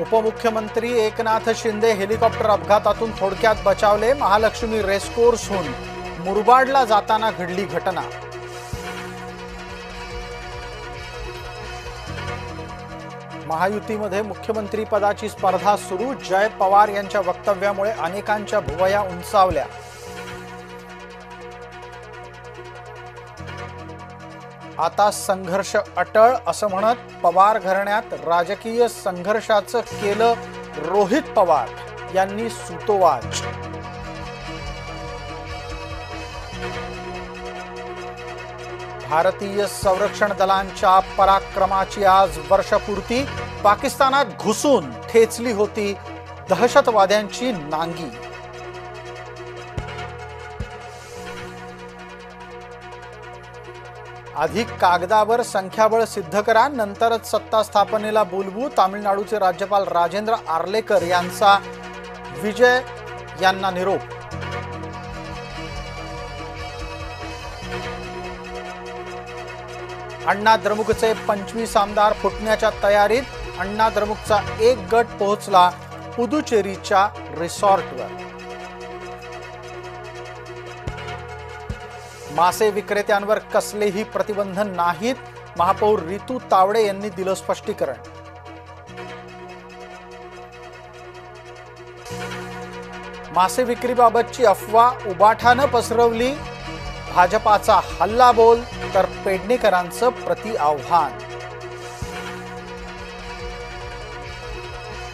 उपमुख्यमंत्री एकनाथ शिंदे हेलिकॉप्टर अपघातातून थोडक्यात बचावले। महालक्ष्मी रेसकोर्सहून मुरबाडला जाताना घडली घटना। महायुतीमध्ये मुख्यमंत्री पदाची स्पर्धा सुरू। जय पवार यांच्या वक्तव्यामुळे अनेकांच्या भुवया उंचावल्या। आता संघर्ष अटळ असं म्हणत पवार घराण्यात राजकीय संघर्षाचं केलं रोहित पवार यांनी सूतोवाच। भारतीय संरक्षण दलांच्या पराक्रमाची आज वर्षपूर्ती। पाकिस्तानात घुसून ठेचली होती दहशतवाद्यांची नांगी। अधिक कागदावर संख्याबळ सिद्ध करा, नंतरच सत्ता स्थापनेला बोलवू। तामिळनाडूचे राज्यपाल राजेंद्र आर्लेकर यांचा विजय यांना निरोप। अण्णा द्रमुकचे 25 आमदार फुटण्याच्या तयारीत। अण्णा द्रमुकचा एक गट पोहोचला पुदुचेरीच्या रिसॉर्टवर। मासे विक्रेत्यांवर कसलेही प्रतिबंध नाहीत, महापौर रितू तावडे यांनी दिलं स्पष्टीकरण। मासे विक्रीबाबतची अफवा उबाठानं पसरवली। भाजपाचा हल्लाबोल तर पेडणेकरांचं प्रति आव्हान।